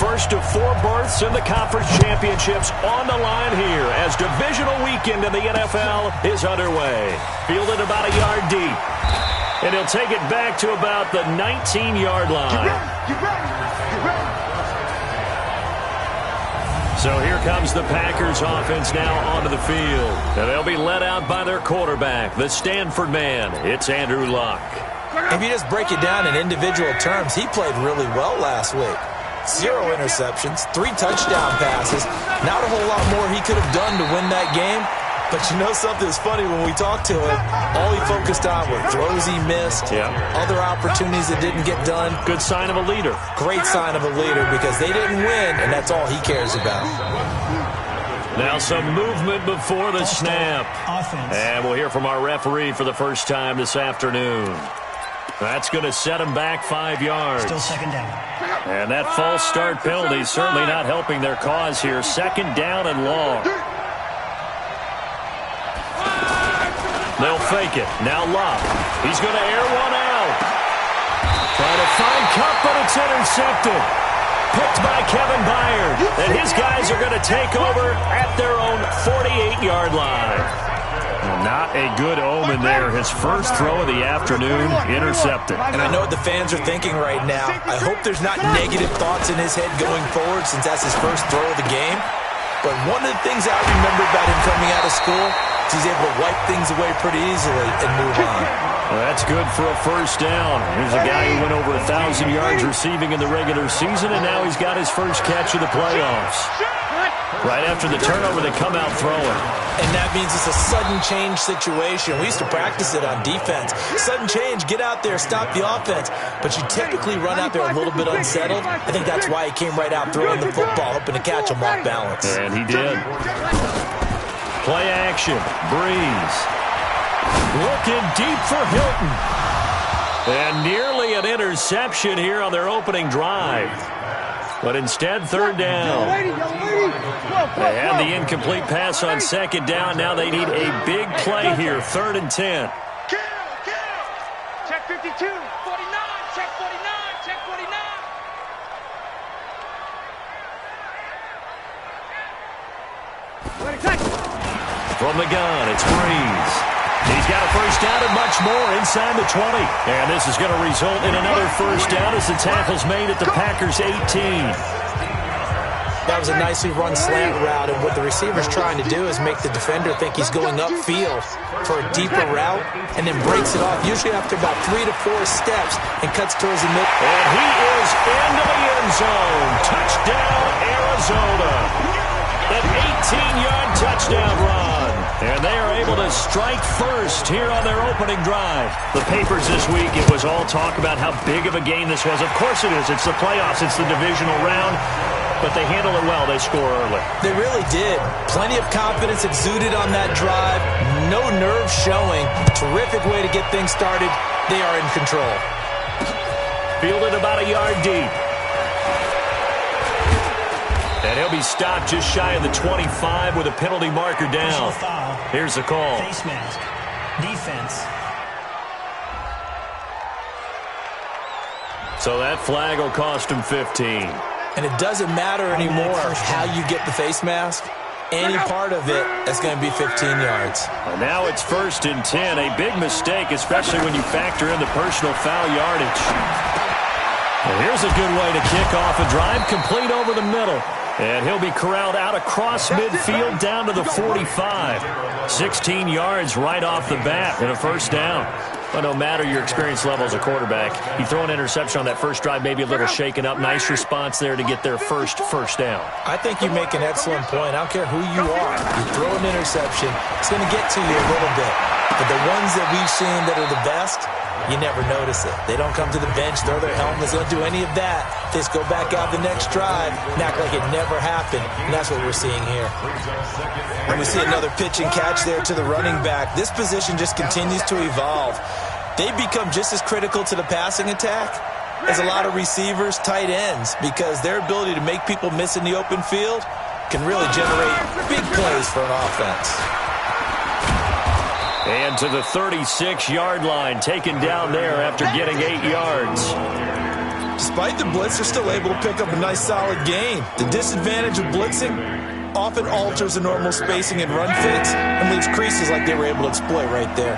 first of 4 berths in the conference championships on the line here as divisional weekend in the NFL is underway. Fielded about a yard deep. And he'll take it back to about the 19-yard line. So here comes the Packers offense now onto the field. And they'll be led out by their quarterback, the Stanford man. It's Andrew Luck. If you just break it down in individual terms, he played really well last week. 0 interceptions, 3 touchdown passes. Not a whole lot more he could have done to win that game. But you know something that's funny, when we talked to him, all he focused on were throws he missed, other opportunities that didn't get done. Good sign of a leader. Great sign of a leader because they didn't win, and that's all he cares about. Now some movement before the snap. And we'll hear from our referee for the first time this afternoon. That's going to set him back 5 yards. Still second down. And that false start penalty certainly not helping their cause here. Second down and long. They'll fake it. Now Love. He's going to air one out. Trying to find Kupp, but it's intercepted. Picked by Kevin Byard. And his guys are going to take over at their own 48-yard line. Not a good omen there. His first throw of the afternoon intercepted. And I know what the fans are thinking right now. I hope there's not negative thoughts in his head going forward since that's his first throw of the game. But one of the things I remember about him coming out of school is he's able to wipe things away pretty easily and move on. Well, that's good for a first down. Here's a guy who went over 1,000 yards receiving in the regular season, and now he's got his first catch of the playoffs. Right after the turnover, they come out throwing. And that means it's a sudden change situation. We used to practice it on defense. Sudden change, get out there, stop the offense. But you typically run out there a little bit unsettled. I think that's why he came right out throwing the football, hoping to catch him off balance. And he did. Play action. Breeze. Looking deep for Hilton. And nearly an interception here on their opening drive. But instead, third down. They had the incomplete pass on second down. Now they need a big play here. 3rd and 10. Check 52. 49. Check 49. Check 49. From the gun, it's Breeze. He's got a first down and much more inside the 20. And this is going to result in another first down as the tackle's made at the Packers' 18. That was a nicely run slant route, and what the receiver's trying to do is make the defender think he's going upfield for a deeper route and then breaks it off, usually after about 3 to 4 steps, and cuts towards the middle. And he is into the end zone. Touchdown, Arizona. An 18-yard touchdown run. And they are able to strike first here on their opening drive. The papers this week, it was all talk about how big of a game this was. Of course it is. It's the playoffs. It's the divisional round. But they handle it well. They score early. They really did. Plenty of confidence exuded on that drive. No nerve showing. Terrific way to get things started. They are in control. Fielded about a yard deep. And he'll be stopped just shy of the 25 with a penalty marker down. Here's the call. Face mask. Defense. So that flag will cost him 15. And it doesn't matter anymore how you get the face mask. Any part of it is going to be 15 yards. And now it's 1st and 10. A big mistake, especially when you factor in the personal foul yardage. And here's a good way to kick off a drive, complete over the middle. And he'll be corralled out across midfield down to the 45. 16 yards right off the bat and a first down. But no matter your experience level as a quarterback, you throw an interception on that first drive, maybe a little shaken up. Nice response there to get their first down. I think you make an excellent point. I don't care who you are. You throw an interception, it's going to get to you a little bit. But the ones that we've seen that are the best, you never notice it. They don't come to the bench, throw their helmets, they don't do any of that. They just go back out the next drive and act like it never happened. And that's what we're seeing here. And we see another pitch and catch there to the running back. This position just continues to evolve. They become just as critical to the passing attack as a lot of receivers, tight ends, because their ability to make people miss in the open field can really generate big plays for an offense. And to the 36-yard line, taken down there after getting 8 yards. Despite the blitz, they're still able to pick up a nice solid gain. The disadvantage of blitzing often alters the normal spacing and run fits and leaves creases like they were able to exploit right there.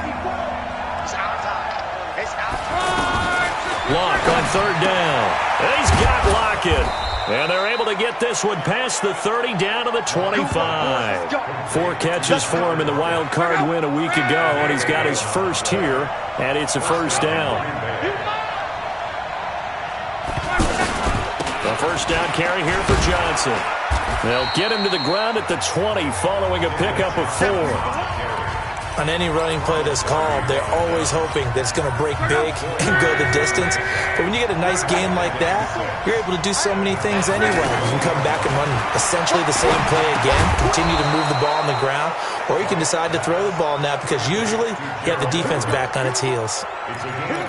Lock on third down. He's got Lockett. And they're able to get this one past the 30 down to the 25. 4 catches for him in the wild card win a week ago, and he's got his first here, and it's a first down. The first down carry here for Johnson. They'll get him to the ground at the 20 following a pickup of 4. On any running play that's called, they're always hoping that it's going to break big and go the distance. But when you get a nice gain like that, you're able to do so many things anyway. You can come back and run essentially the same play again, continue to move the ball on the ground, or you can decide to throw the ball now because usually you have the defense back on its heels.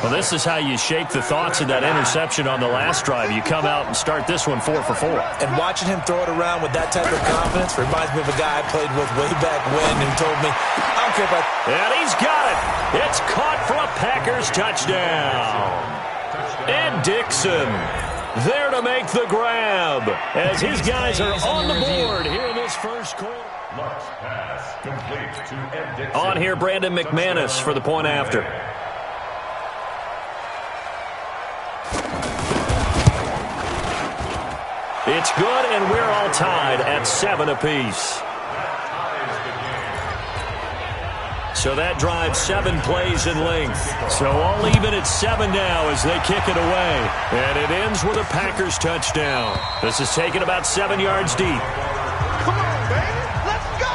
Well, this is how you shake the thoughts of that interception on the last drive. You come out and start this one 4 for 4. And watching him throw it around with that type of confidence reminds me of a guy I played with way back when who told me, I don't care about... And he's got it. It's caught for a Packers touchdown. And Dixon there to make the grab as his guys are on the board here in this first quarter. On here, Brandon McManus for the point after. It's good, and we're all tied at 7 apiece. So that drives 7 plays in length. So all even at 7 now as they kick it away. And it ends with a Packers touchdown. This is taken about 7 yards deep. Come on, baby. Let's go.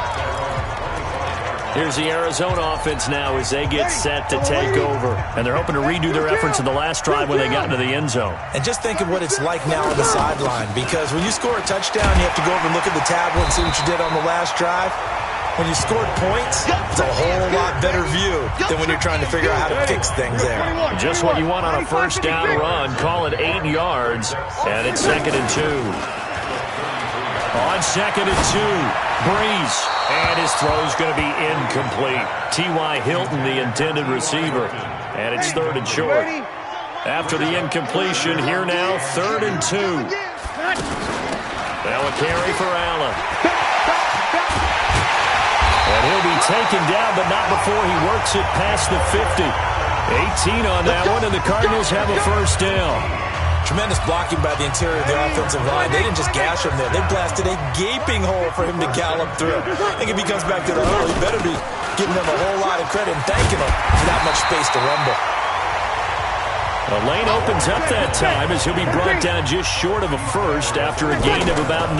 Here's the Arizona offense now as they get set to take over. And they're hoping to redo their efforts in the last drive when they got into the end zone. And just think of what it's like now on the sideline. Because when you score a touchdown, you have to go over and look at the tablet and see what you did on the last drive. When you scored points, it's a whole lot better view than when you're trying to figure out how to fix things there. Just what you want on a first down run. Call it 8 yards, and it's 2nd and 2. On 2nd and 2, Breeze, and his throw's going to be incomplete. T.Y. Hilton, the intended receiver, and it's 3rd and short. After the incompletion, here now, 3rd and 2. Now a carry for Allen. And he'll be taken down, but not before he works it past the 50. 18 on that one, and the Cardinals have a first down. Tremendous blocking by the interior of the offensive line. They didn't just gash him there. They blasted a gaping hole for him to gallop through. I think if he comes back to the hole, he better be giving them a whole lot of credit and thanking them for that much space to rumble. The lane opens up that time as he'll be brought down just short of a first after a gain of about 9.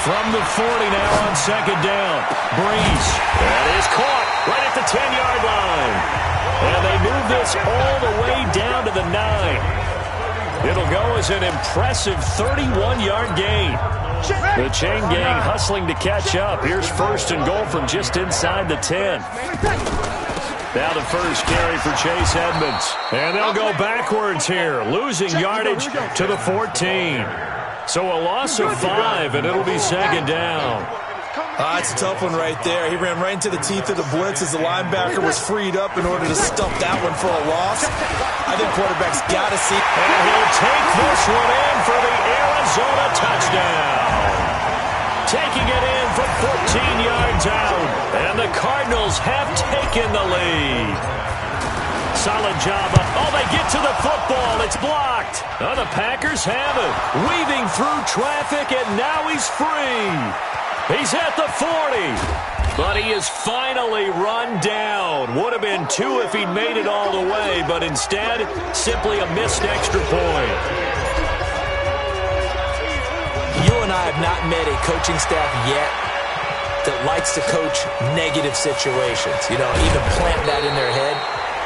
From the 40 now on 2nd down. Breeze. That is caught right at the 10-yard line. And they move this all the way down to the 9. It'll go as an impressive 31-yard gain. The chain gang hustling to catch up. Here's 1st and goal from just inside the 10. Now the first carry for Chase Edmonds. And they'll go backwards here, losing yardage to the 14. So a loss of 5, and it'll be 2nd down. It's a tough one right there. He ran right into the teeth of the blitz as the linebacker was freed up in order to stump that one for a loss. I think quarterback's got to see. And he'll take this one in for the Arizona touchdown. Taking it in from 14 yards out. And the Cardinals have taken the lead. Solid job. Oh, they get to the football. It's blocked. Oh, the Packers have it. Weaving through traffic, and now he's free. He's at the 40. But he is finally run down. Would have been 2 if he'd made it all the way, but instead, simply a missed extra point. You and I have not met a coaching staff yet that likes to coach negative situations. You know, even plant that in their head.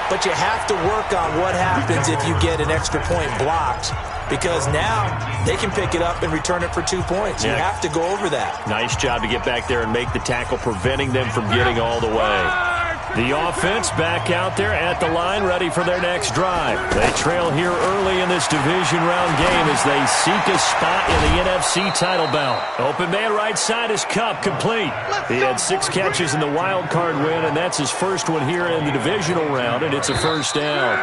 But you have to work on what happens if you get an extra point blocked, because now they can pick it up and return it for 2 points. You have to go over that. Nice job to get back there and make the tackle, preventing them from getting all the way. The offense back out there at the line, ready for their next drive. They trail here early in this division round game as they seek a spot in the NFC title bout. Open man right side is Kupp, complete. He had 6 catches in the wild card win, and that's his first one here in the divisional round, and it's a first down.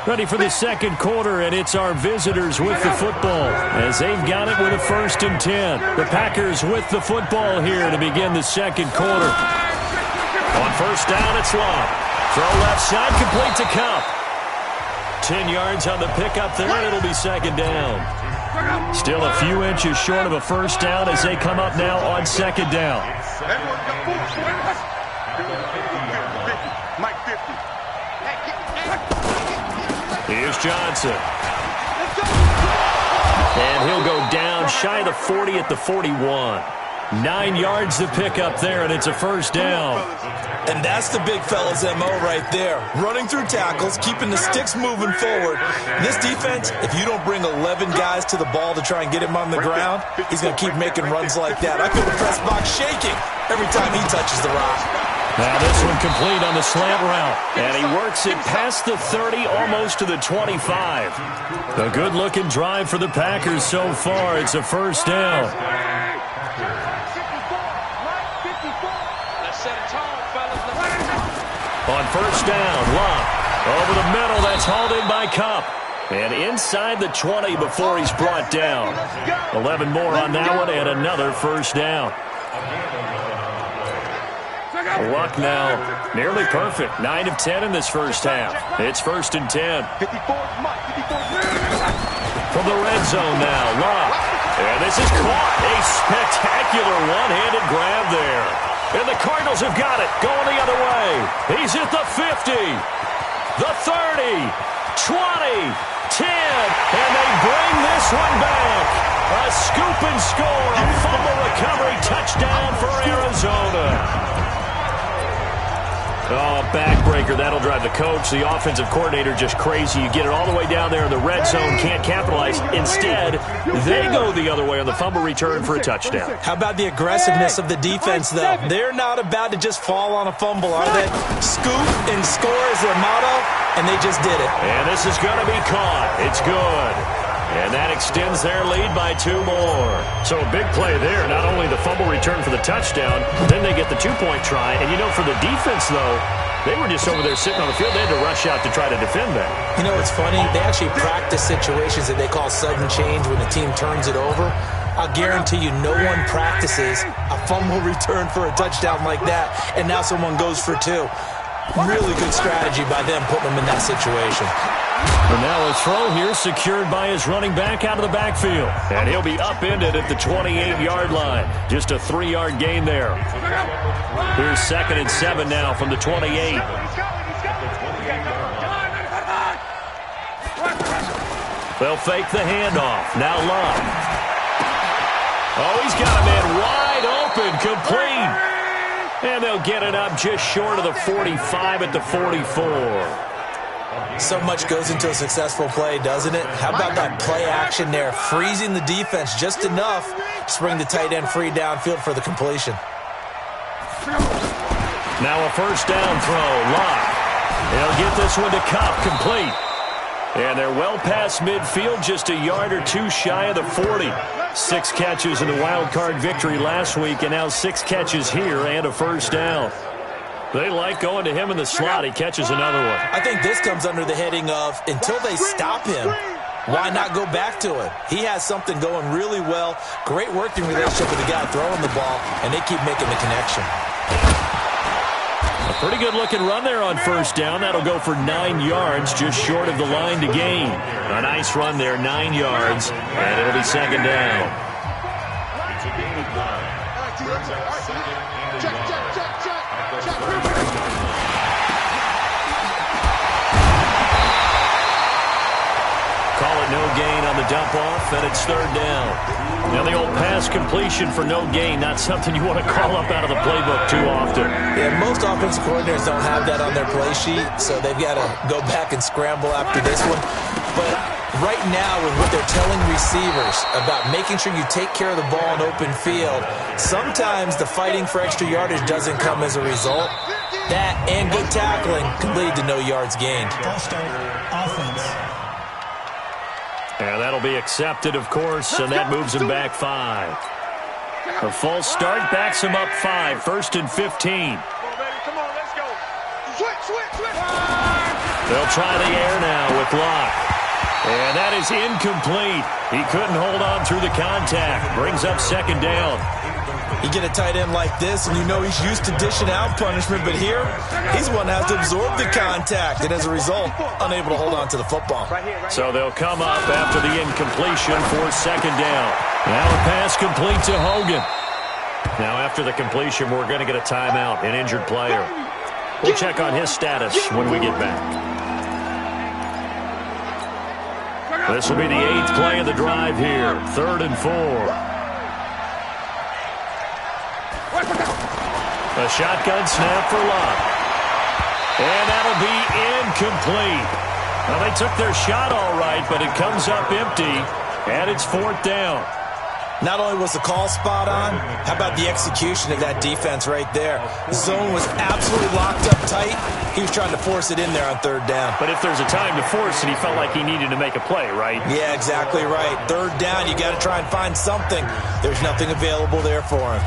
Ready for the second quarter, and it's our visitors with the football as they've got it with a 1st and 10. The Packers with the football here to begin the second quarter. On 1st down, it's Long. Throw left side, complete to Cup. 10 yards on the pickup there, and it'll be 2nd down. Still a few inches short of a 1st down as they come up now on 2nd down. Here's Johnson. And he'll go down shy of the 40 at the 41. 9 yards to pick up there, and it's a 1st down. And that's the big fella's MO right there. Running through tackles, keeping the sticks moving forward. This defense, if you don't bring 11 guys to the ball to try and get him on the ground, he's going to keep making runs like that. I feel the press box shaking every time he touches the rock. Now this one complete on the slant route. And he works it past the 30, almost to the 25. A good-looking drive for the Packers so far. It's a 1st down. On 1st down, Locke. Over the middle, that's hauled in by Cup. And inside the 20 before he's brought down. 11 more on that one, and another 1st down. Luck now nearly perfect. 9 of 10 in this 1st half. It's 1st and 10. From the red zone now, Luck. And this is caught. A spectacular one-handed grab there. And the Cardinals have got it. Going the other way. He's at the 50. The 30. 20. 10. And they bring this one back. A scoop and score. A fumble recovery touchdown for Arizona. Oh, backbreaker. That'll drive the coach, the offensive coordinator, just crazy. You get it all the way down there in the red zone, can't capitalize. Instead, they go the other way on the fumble return for a touchdown. How about the aggressiveness of the defense, though? They're not about to just fall on a fumble, are they? Scoop and score is their motto, and they just did it. And this is going to be caught. It's good. And that extends their lead by 2 more. So a big play there. Not only the fumble return for the touchdown, then they get the 2-point try. And, you know, for the defense, though, they were just over there sitting on the field. They had to rush out to try to defend that. You know, it's funny. They actually practice situations that they call sudden change when the team turns it over. I'll guarantee you no one practices a fumble return for a touchdown like that, and now someone goes for 2. Really good strategy by them putting them in that situation. And now a throw here secured by his running back out of the backfield. And he'll be upended at the 28-yard line. Just a 3-yard gain there. Here's 2nd and 7 now from the 28. They'll fake the handoff. Now Love. Oh, he's got a man wide open, complete. And they'll get it up just short of the 45 at the 44. So much goes into a successful play, doesn't it? How about that play action there, freezing the defense just enough to bring the tight end free downfield for the completion. Now a 1st down throw, Locke. They'll get this one to Cup, complete. And they're well past midfield, just a yard or 2 shy of the 40. 6 catches in the wild card victory last week, and now 6 catches here and a 1st down. They like going to him in the slot. He catches another one. I think this comes under the heading of, until they stop him, why not go back to him? He has something going really well. Great working relationship with the guy throwing the ball, and they keep making the connection. A pretty good-looking run there on 1st down. That'll go for 9 yards, just short of the line to gain. A nice run there, 9 yards, and it'll be 2nd down. Call it no gain on the dump-off, and it's 3rd down. Now the old pass completion for no gain, not something you want to call up out of the playbook too often. Yeah, most offensive coordinators don't have that on their play sheet, so they've got to go back and scramble after this one. But right now, with what they're telling receivers about making sure you take care of the ball in open field, sometimes the fighting for extra yardage doesn't come as a result. That and good tackling can lead to no yards gained. Offense. And that'll be accepted, of course, and that moves him back 5. A false start backs him up 5, 1st and 15. Come on, let's go. Switch. They'll try the air now with Locke. And that is incomplete. He couldn't hold on through the contact. Brings up second down. You get a tight end like this, and you know he's used to dishing out punishment, but here, he's the one that has to absorb the contact, and as a result, unable to hold on to the football. So they'll come up after the incompletion for second down. Now a pass complete to Hogan. Now after the completion, we're going to get a timeout, an injured player. We'll check on his status when we get back. This will be the 8th play of the drive here. 3rd and 4. A shotgun snap for Locke. And that'll be incomplete. Well, they took their shot all right, but it comes up empty, and it's 4th down. Not only was the call spot on, how about the execution of that defense right there? The zone was absolutely locked up tight. He was trying to force it in there on 3rd down. But if there's a time to force it, he felt like he needed to make a play, right? Yeah, exactly right. 3rd down, you got to try and find something. There's nothing available there for him.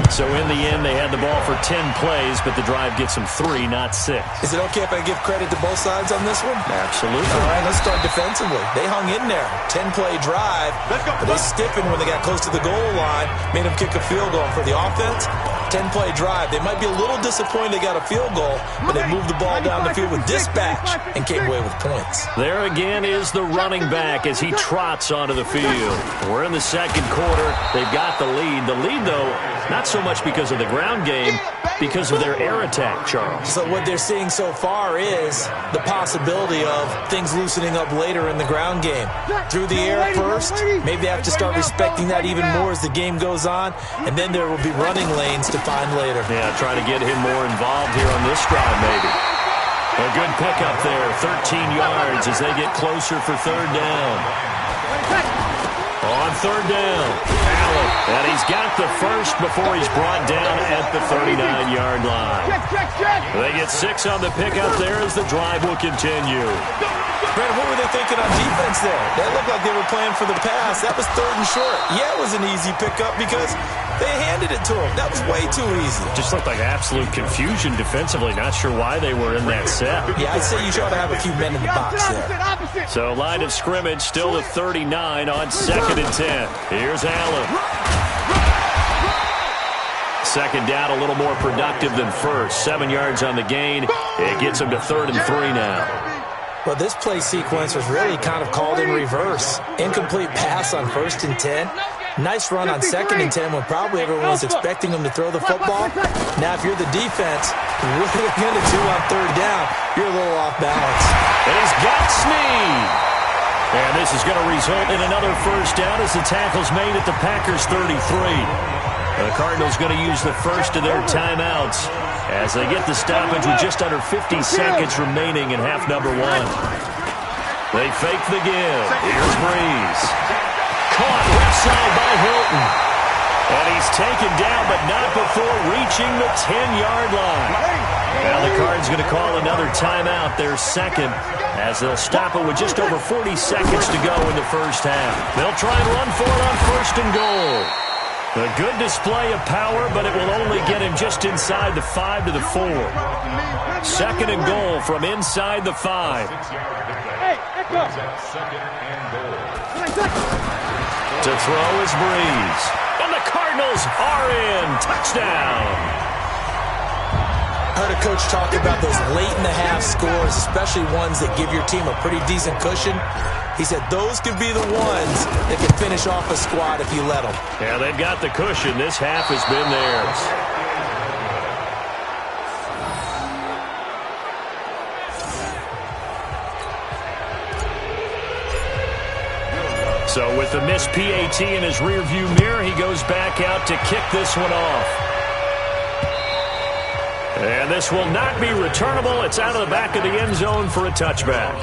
So in the end, they had the ball for 10 plays, but the drive gets them 3, not 6. Is it okay if I give credit to both sides on this one? Absolutely. All right, let's start defensively. They hung in there. 10-play drive, but they stiffened when they got close to the goal line, made them kick a field goal. For the offense, 10-play drive. They might be a little disappointed they got a field goal, but they moved the ball down the field with dispatch and came away with points. There again is the running back as he trots onto the field. We're in the second quarter. They've got the lead. The lead, though, not so much because of the ground game, because of their air attack, Charles. So what they're seeing so far is the possibility of things loosening up later in the ground game. Through the air first, maybe they have to start respecting that even more as the game goes on, and then there will be running lanes to find later. Yeah, try to get him more involved here on this drive, maybe. A good pickup there, 13 yards as they get closer for 3rd down. On 3rd down, Allen, and he's got the first before he's brought down at the 39-yard line. They get 6 on the pickup there as the drive will continue. Brandon, what were they thinking on defense there? That looked like they were playing for the pass. That was 3rd and short. Yeah, it was an easy pickup because they handed it to him. That was way too easy. Just looked like absolute confusion defensively. Not sure why they were in that set. Yeah, I'd say you ought to have a few men in the box there. So line of scrimmage still at 39 on 2nd and 10. Here's Allen. 2nd down, a little more productive than first. 7 yards on the gain. It gets him to 3rd and 3 now. Well, this play sequence was really kind of called in reverse. Incomplete pass on 1st and 10. Nice run on 2nd and 10 when probably everyone was expecting him to throw the football. Now, if you're the defense, what are they going to do on 3rd down? You're a little off balance. And he's got Snead. And this is going to result in another 1st down as the tackle's made at the Packers' 33. The Cardinals going to use the first of their timeouts as they get the stoppage with just under 50 seconds remaining in half number 1. They fake the give. Here's Breeze. Caught left side by Hilton. And he's taken down, but not before reaching the 10-yard line. Now the Cards going to call another timeout, their second, as they'll stop it with just over 40 seconds to go in the first half. They'll try and run for it on 1st and goal. A good display of power, but it will only get him just inside the 5 to the 4. 2nd and goal from inside the 5. To throw is Breeze. And the Cardinals are in. Touchdown. I heard a coach talk about those late-in-the-half scores, especially ones that give your team a pretty decent cushion. He said those could be the ones that can finish off a squad if you let them. Yeah, they've got the cushion. This half has been theirs. So with the missed PAT in his rearview mirror, he goes back out to kick this one off. And this will not be returnable. It's out of the back of the end zone for a touchback.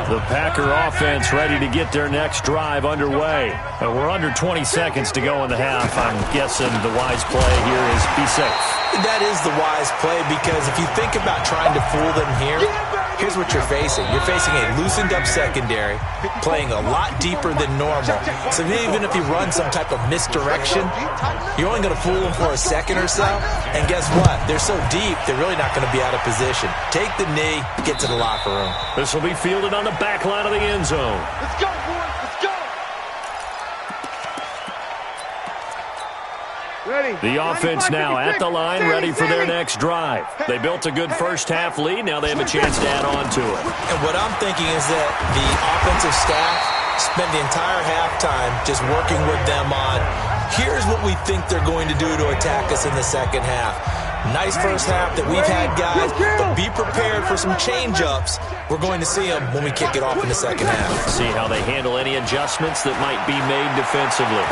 The Packer offense ready to get their next drive underway. We're under 20 seconds to go in the half. I'm guessing the wise play here is be safe. That is the wise play because if you think about trying to fool them here, here's what you're facing. You're facing a loosened-up secondary, playing a lot deeper than normal. So even if you run some type of misdirection, you're only going to fool them for a second or so. And guess what? They're so deep, they're really not going to be out of position. Take the knee, get to the locker room. This will be fielded on the back line of the end zone. Let's go, boys. Let's go. Ready. The offense now at the line, ready for their next drive. They built a good first-half lead. Now they have a chance to add on to it. And what I'm thinking is that the offensive staff spent the entire halftime just working with them on, here's what we think they're going to do to attack us in the second half. Nice first half that we've had, guys, but be prepared for some change-ups. We're going to see them when we kick it off in the second half. See how they handle any adjustments that might be made defensively.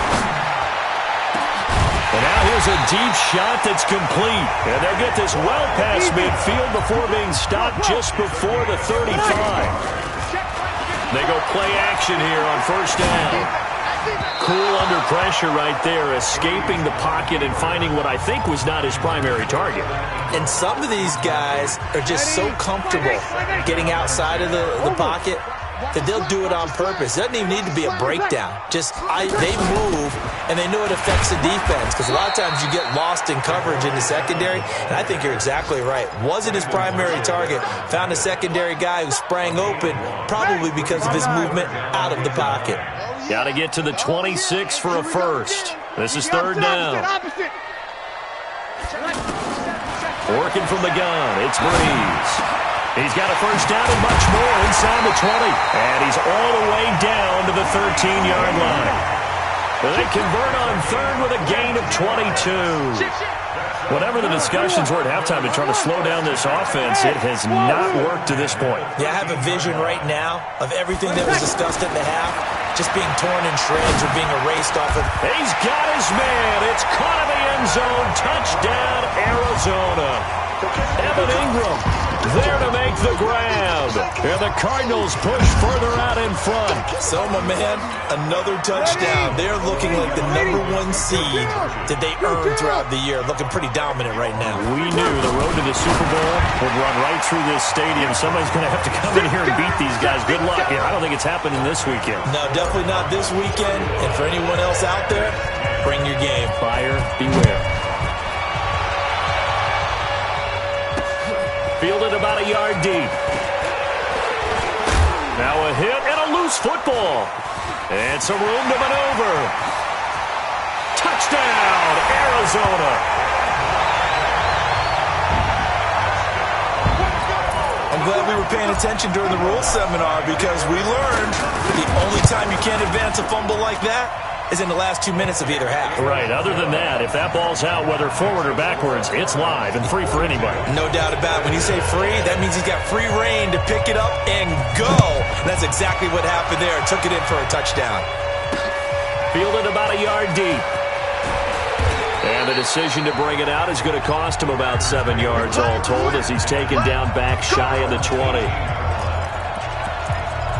And now here's a deep shot that's complete. And they'll get this well past midfield before being stopped just before the 35. They go play action here on first down. Cool under pressure right there, escaping the pocket and finding what I think was not his primary target. And some of these guys are just so comfortable getting outside of the pocket that they'll do it on purpose. It doesn't even need to be a breakdown. Just they move, and they know it affects the defense, because a lot of times you get lost in coverage in the secondary, and I think you're exactly right. Wasn't his primary target. Found a secondary guy who sprang open, probably because of his movement out of the pocket. Got to get to the 26 for a first. This is third down. Working from the gun, it's Breeze. He's got a first down and much more inside the 20. And he's all the way down to the 13-yard line. They convert on third with a gain of 22. Whatever the discussions were at halftime to try to slow down this offense, it has not worked to this point. Yeah, I have a vision right now of everything that was discussed at the half just being torn in shreds or being erased off of. He's got his man. It's caught in the end zone. Touchdown, Arizona. Evan Ingram there to make the grab. And the Cardinals push further out in front. So, my man, another touchdown. They're looking like the #1 seed that they earned throughout the year. Looking pretty dominant right now. We knew the road to the Super Bowl would run right through this stadium. Somebody's going to have to come in here and beat these guys. Good luck. Yeah, I don't think it's happening this weekend. No, definitely not this weekend. And for anyone else out there, bring your game. Buyer beware. Fielded about a yard deep. Now a hit and a loose football. And some room to maneuver. Touchdown, Arizona. I'm glad we were paying attention during the rules seminar, because we learned the only time you can't advance a fumble like that is in the last 2 minutes of either half. Right. Other than that, if that ball's out, whether forward or backwards, it's live and free for anybody. No doubt about it. When you say free, that means he's got free reign to pick it up and go. And that's exactly what happened there. Took it in for a touchdown. Fielded about a yard deep. And the decision to bring it out is going to cost him about 7 yards all told, as he's taken down back shy of the 20.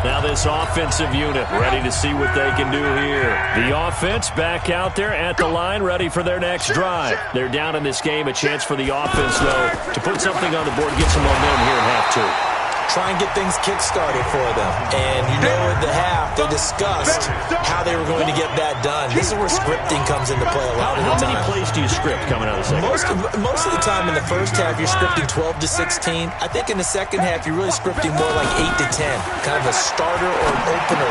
Now this offensive unit ready to see what they can do here. The offense back out there at the line, ready for their next drive. They're down in this game. A chance for the offense, though, to put something on the board, get some momentum here in half two. Try and get things kick-started for them. And you know at the half, they discussed how they were going to get that done. This is where scripting comes into play a lot of the time. How many plays do you script coming out of the second? Most of the time in the first half, you're scripting 12 to 16. I think in the second half, you're really scripting more like 8 to 10. Kind of a starter or an opener,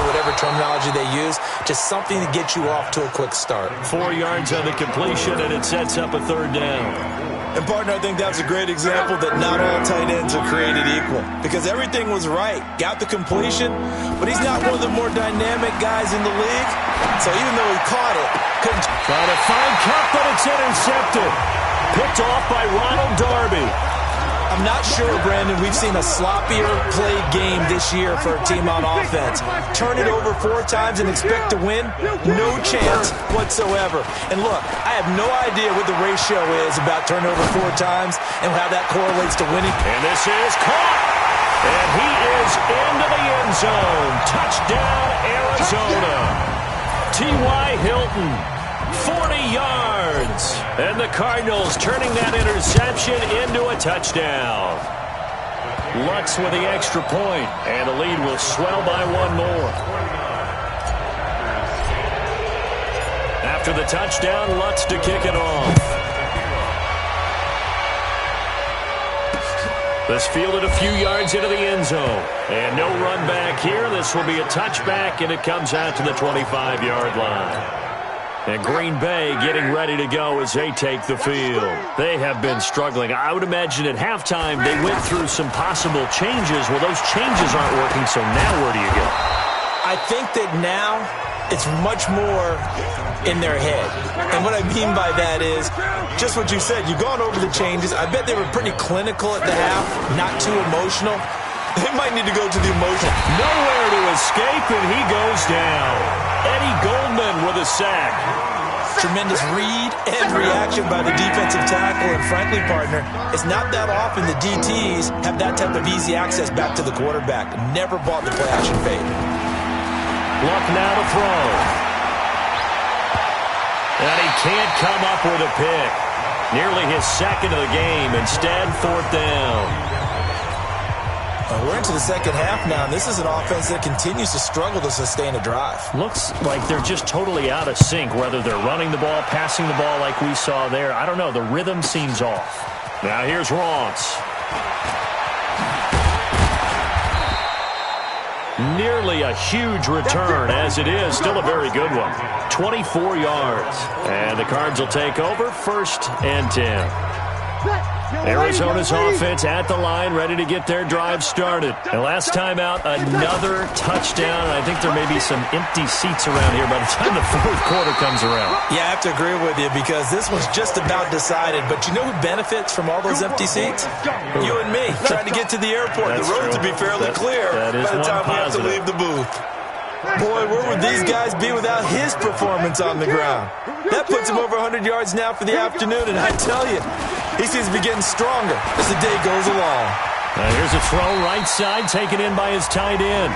whatever terminology they use. Just something to get you off to a quick start. 4 yards on the completion, and it sets up a third down. And, partner, I think that's a great example that not all tight ends are created equal, because everything was right. Got the completion, but he's not one of the more dynamic guys in the league. So even though he caught it, couldn't. Trying to find Cup, but it's intercepted. Picked off by Ronald Darby. I'm not sure, Brandon, we've seen a sloppier played game this year for a team on offense. Turn it over 4 times and expect to win? No chance whatsoever. And look, I have no idea what the ratio is about turnover 4 times and how that correlates to winning. And this is caught. And he is into the end zone. Touchdown, Arizona. T.Y. Hilton. 40 yards. And the Cardinals turning that interception into a touchdown. Lutz with the extra point, and the lead will swell by one more. After the touchdown, Lutz to kick it off. This fielded a few yards into the end zone. And no run back here. This will be a touchback, and it comes out to the 25-yard line. And Green Bay getting ready to go as they take the field. They have been struggling. I would imagine at halftime they went through some possible changes. Well, those changes aren't working, so now where do you go? I think that now it's much more in their head. And what I mean by that is just what you said. You've gone over the changes. I bet they were pretty clinical at the half, not too emotional. They might need to go to the emotion. Nowhere to escape, and he goes down. Eddie Goldman with a sack. Tremendous read and reaction by the defensive tackle. And frankly, partner, it's not that often the DTs have that type of easy access back to the quarterback. Never bought the play action fake. Luck now to throw. And he can't come up with a pick. Nearly his second of the game. Instead, fourth down. We're into the second half now, and this is an offense that continues to struggle to sustain a drive. Looks like they're just totally out of sync, whether they're running the ball, passing the ball like we saw there. I don't know. The rhythm seems off. Now here's Ross. Nearly a huge return, as it is. Still a very good one. 24 yards. And the Cards will take over, 1st and 10. Arizona's offense at the line, ready to get their drive started. And last time out, another touchdown. I think there may be some empty seats around here by the time the fourth quarter comes around. Yeah, I have to agree with you because this one's just about decided. But you know who benefits from all those empty seats? You and me, trying to get to the airport. The roads will be fairly clear by the time we have to leave the booth. Boy, where would these guys be without his performance on the ground? That puts him over 100 yards now for the afternoon, and I tell you, he seems to be getting stronger as the day goes along. Here's a throw right side, taken in by his tight end.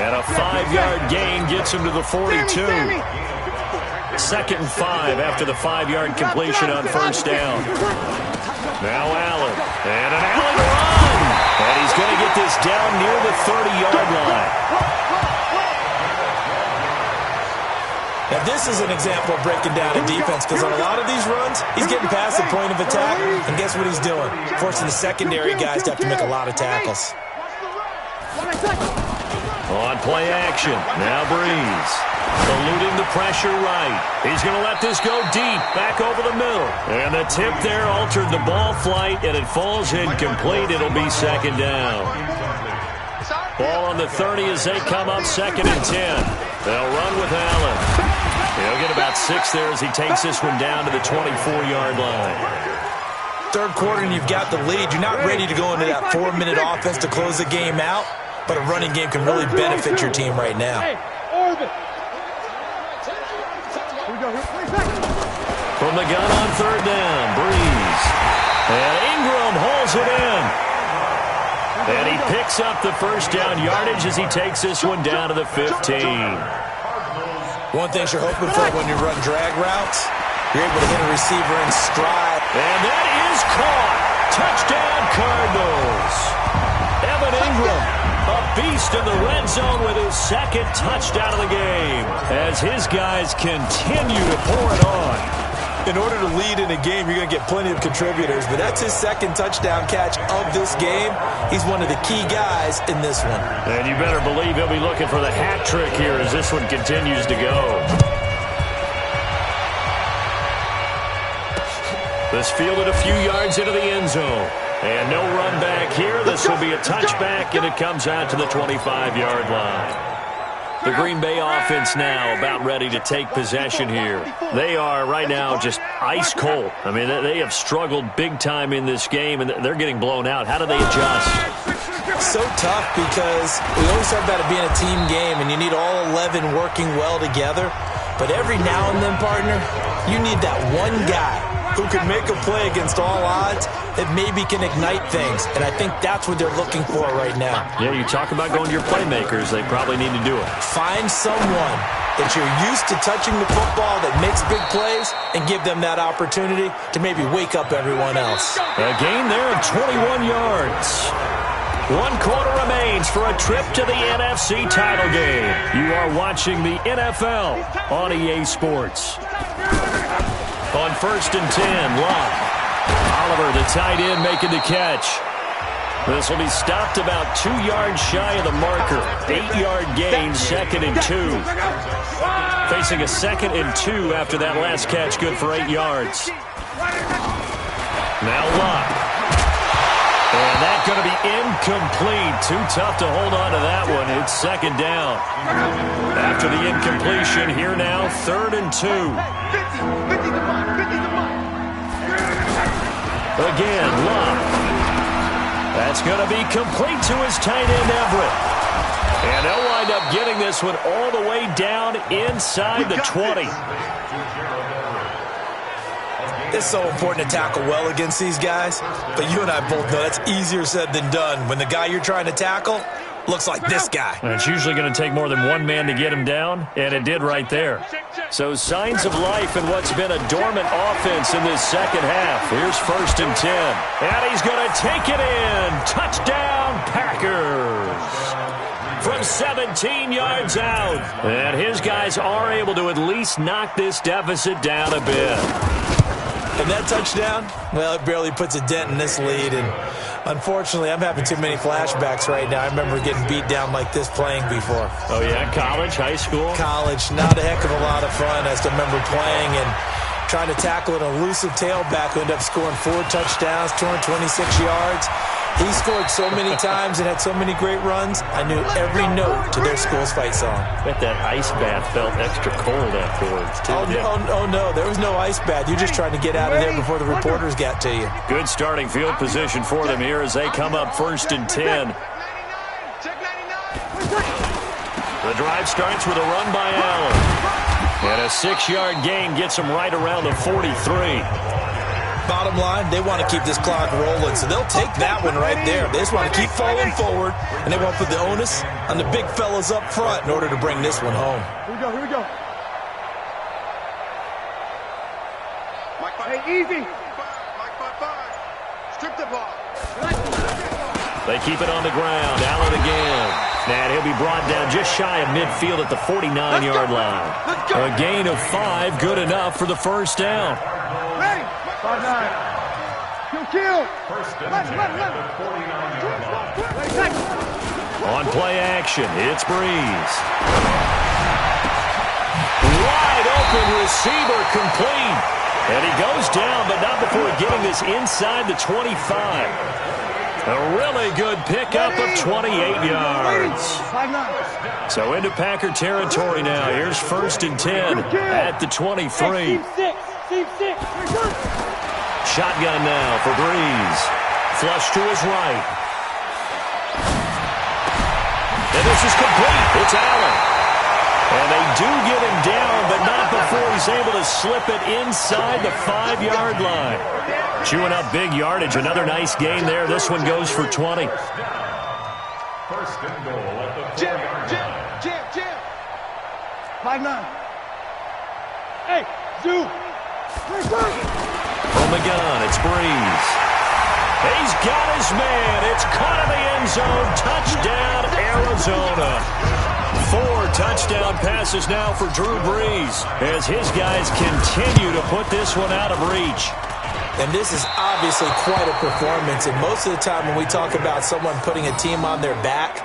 And a 5-yard gain gets him to the 42. 2nd and 5 after the 5-yard completion on first down. Now Allen. And an Allen run. And he's going to get this down near the 30-yard line. Now, this is an example of breaking down a defense because on a lot of these runs, he's getting past the point of attack, and guess what he's doing? Forcing the secondary guys to have to make a lot of tackles. On play action, now Breeze. Eluding the pressure right. He's going to let this go deep, back over the middle. And the tip there altered the ball flight, and it falls incomplete. It'll be 2nd down. Ball on the 30 as they come up 2nd and 10. They'll run with Allen. He'll get about 6 there as he takes this one down to the 24-yard line. Third quarter and you've got the lead. You're not ready to go into that 4-minute offense to close the game out, but a running game can really benefit your team right now. From the gun on 3rd down, Breeze. And Ingram hauls it in. And he picks up the first down yardage as he takes this one down to the 15. One thing you're hoping for when you run drag routes, you're able to hit a receiver in stride. And that is caught. Touchdown, Cardinals. Evan Ingram, a beast in the red zone with his 2nd touchdown of the game as his guys continue to pour it on. In order to lead in a game, you're going to get plenty of contributors, but that's his 2nd touchdown catch of this game. He's one of the key guys in this one. And you better believe he'll be looking for the hat trick here as this one continues to go. This fielded a few yards into the end zone. And no run back here. This will be a touchback, and it comes out to the 25-yard line. The Green Bay offense now about ready to take possession here. They are right now just ice cold. I mean, they have struggled big time in this game, and they're getting blown out. How do they adjust? So tough because we always talk about it being a team game, and you need all 11 working well together. But every now and then, partner, you need that one guy who can make a play against all odds that maybe can ignite things. And I think that's what they're looking for right now. Yeah, you talk about going to your playmakers. They probably need to do it. Find someone that you're used to touching the football that makes big plays and give them that opportunity to maybe wake up everyone else. A gain there of 21 yards. 1 quarter remains for a trip to the NFC title game. You are watching the NFL on EA Sports. On 1st and 10, Locke. Oliver, the tight end, making the catch. This will be stopped about 2 yards shy of the marker. 8-yard gain, 2nd and 2. Facing a 2nd and 2 after that last catch, good for 8 yards. Now Locke. And that's going to be incomplete. Too tough to hold on to that one. It's 2nd down. After the incompletion, here now, 3rd and 2. Again, Locke. That's going to be complete to his tight end, Everett. And they'll wind up getting this one all the way down inside the 20. It's so important to tackle well against these guys, but you and I both know that's easier said than done when the guy you're trying to tackle looks like this guy. And it's usually going to take more than one man to get him down, and it did right there. So signs of life in what's been a dormant offense in this second half. Here's 1st and 10. And he's going to take it in. Touchdown, Packers. From 17 yards out. And his guys are able to at least knock this deficit down a bit. And that touchdown, well, it barely puts a dent in this lead. And unfortunately, I'm having too many flashbacks right now. I remember getting beat down like this playing before. Oh, yeah? College, high school? College, not a heck of a lot of fun. I still remember playing and trying to tackle an elusive tailback who ended up scoring 4 touchdowns, 226 yards. He scored so many times and had so many great runs, I knew every note to their school's fight song. I bet that ice bath felt extra cold afterwards, too. Oh, no, there was no ice bath. You're just trying to get out of there before the reporters got to you. Good starting field position for them here as they come up 1st and 10. The drive starts with a run by Allen. And a 6-yard gain gets them right around the 43. Bottom line, they want to keep this clock rolling, so they'll take that one right there. They just want to keep falling forward, and they want to put the onus on the big fellas up front in order to bring this one home. Here we go. Hey, easy. Strip the ball. They keep it on the ground. Allen again. And he'll be brought down just shy of midfield at the 49-yard line. A gain of 5, good enough for the 1st down. Hey, 5-9. Kill. On play action, it's Breeze. Wide open receiver complete. And he goes down, but not before getting this inside the 25. A really good pickup of 28 yards. So into Packer territory now. Here's 1st and 10 at the 23. Shotgun now for Breeze. Flush to his right. And this is complete. It's Allen. And they do get him down, but not before he's able to slip it inside the 5-yard line. Chewing up big yardage. Another nice gain there. This one goes for 20. 1st and goal at the 4-yard line. 5-9. Hey, Zoo. From the gun, it's Breeze. He's got his man. It's caught in the end zone. Touchdown, Arizona. 4 touchdown passes now for Drew Brees as his guys continue to put this one out of reach. And this is obviously quite a performance. And most of the time when we talk about someone putting a team on their back,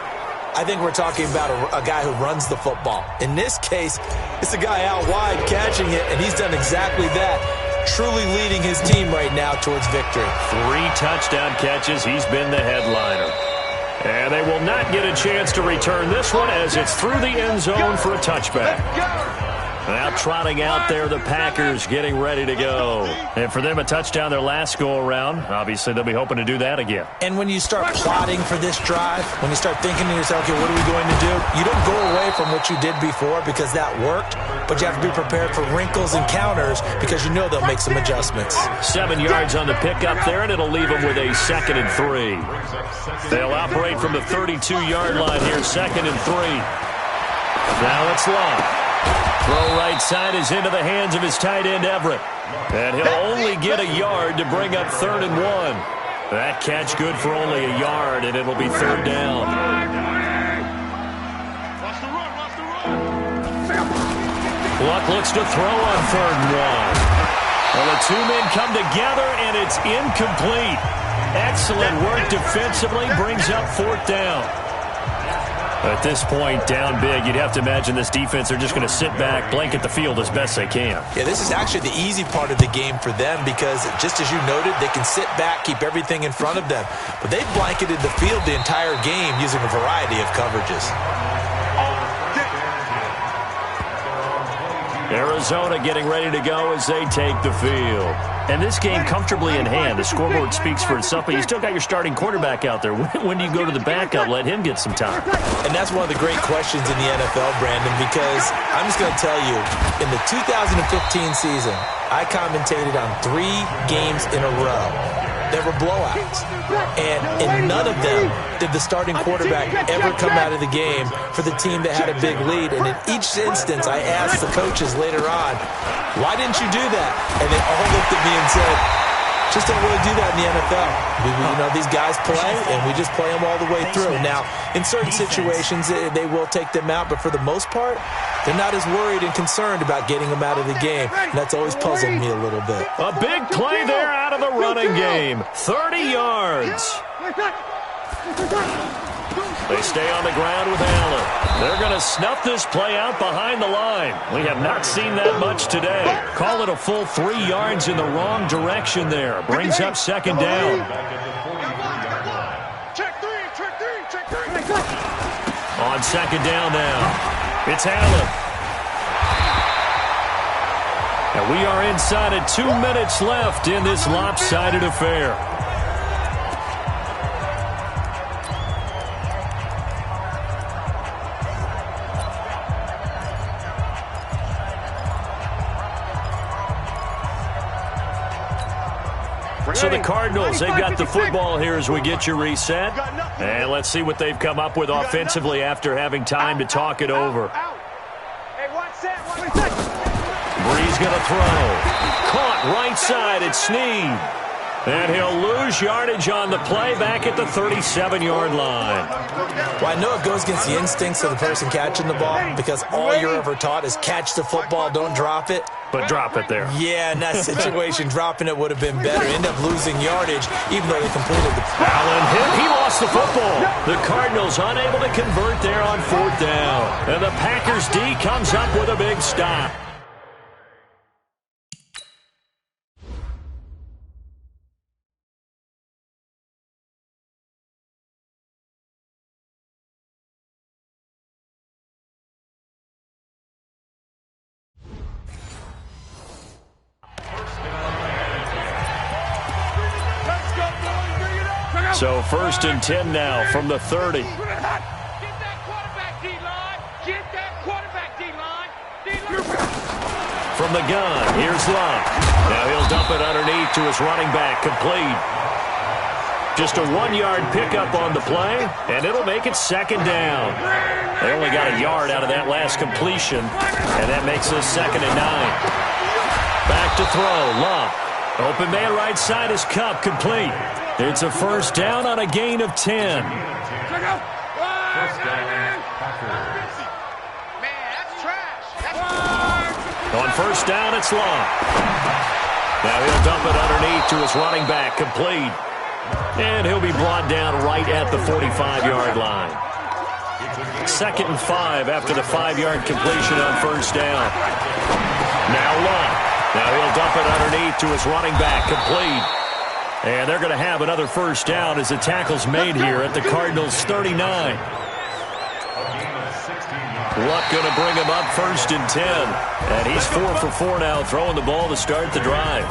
I think we're talking about a guy who runs the football. In this case, it's a guy out wide catching it, and he's done exactly that, truly leading his team right now towards victory. 3 touchdown catches. He's been the headliner. And they will not get a chance to return this one as it's through the end zone for a touchback. Now trotting out there, the Packers getting ready to go. And for them, a touchdown their last go-around. Obviously, they'll be hoping to do that again. And when you start plotting for this drive, when you start thinking to yourself, okay, what are we going to do? You don't go away from what you did before because that worked, but you have to be prepared for wrinkles and counters because you know they'll make some adjustments. 7 yards on the pickup there, and it'll leave them with a 2nd and 3. They'll operate from the 32-yard line here, 2nd and 3. Now it's Love. Throw right side is into the hands of his tight end, Everett. And he'll only get a yard to bring up 3rd and 1. That catch good for only a yard, and it'll be 3rd down. Luck looks to throw on 3rd and 1. Well, the two men come together, and it's incomplete. Excellent work defensively, brings up 4th down. At this point, down big, you'd have to imagine this defense are just going to sit back, blanket the field as best they can. Yeah, this is actually the easy part of the game for them because, just as you noted, they can sit back, keep everything in front of them. But they've blanketed the field the entire game using a variety of coverages. Arizona getting ready to go as they take the field. And this game comfortably in hand. The scoreboard speaks for itself, but you still got your starting quarterback out there. When do you go to the backup? Let him get some time. And that's one of the great questions in the NFL, Brandon, because I'm just going to tell you, in the 2015 season, I commentated on 3 games in a row. There were blowouts. And in none of them did the starting quarterback ever come out of the game for the team that had a big lead. And in each instance, I asked the coaches later on, why didn't you do that? And they all looked at me and said, just don't really do that in the NFL. These guys play, and we just play them all the way through. Now, in certain situations, they will take them out, but for the most part, they're not as worried and concerned about getting them out of the game. And that's always puzzled me a little bit. A big play there out of the running game. 30 yards. They stay on the ground with Allen. They're going to snuff this play out behind the line. We have not seen that much today. Call it a full 3 yards in the wrong direction there. Brings up 2nd down. On 2nd down now, it's Allen. And we are inside of 2 minutes left in this lopsided affair. So the Cardinals, they've got the football here as we get you reset. And let's see what they've come up with offensively after having time to talk it over. Bree's going to throw. Caught right side at Snead. And he'll lose yardage on the play back at the 37-yard line. Well, I know it goes against the instincts of the person catching the ball because all you're ever taught is catch the football, don't drop it. But drop it there. Yeah, in that situation, dropping it would have been better. End up losing yardage, even though they completed the play. Allen hit. He lost the football. The Cardinals unable to convert there on 4th down. And the Packers D comes up with a big stop. So 1st and 10 now from the 30. Get that quarterback D-line. Get that quarterback D-line. From the gun, here's Luck. Now he'll dump it underneath to his running back, complete. Just a 1-yard pickup on the play, and it'll make it 2nd down. They only got a yard out of that last completion, and that makes us 2nd and 9. Back to throw, Luck. Open man right side is Cup, complete. It's a 1st down on a gain of 10. Man, that's trash. On 1st down, it's Long. Now he'll dump it underneath to his running back, complete. And he'll be brought down right at the 45-yard line. 2nd and 5 after the 5-yard completion on 1st down. Now Long. Now he'll dump it underneath to his running back, complete. And they're going to have another 1st down as the tackle's made here at the Cardinals' 39. Luck going to bring him up 1st and 10. And he's 4 for 4 now, throwing the ball to start the drive.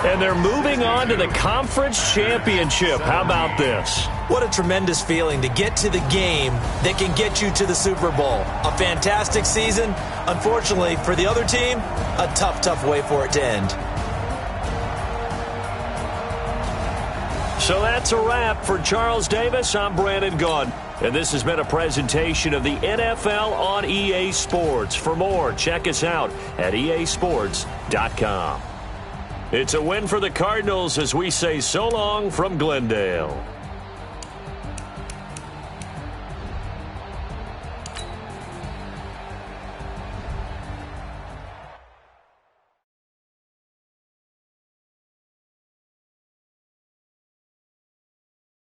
And they're moving on to the conference championship. How about this? What a tremendous feeling to get to the game that can get you to the Super Bowl. A fantastic season. Unfortunately, for the other team, a tough way for it to end. So that's a wrap for Charles Davis. I'm Brandon Gaudin. And this has been a presentation of the NFL on EA Sports. For more, check us out at easports.com. It's a win for the Cardinals as we say so long from Glendale.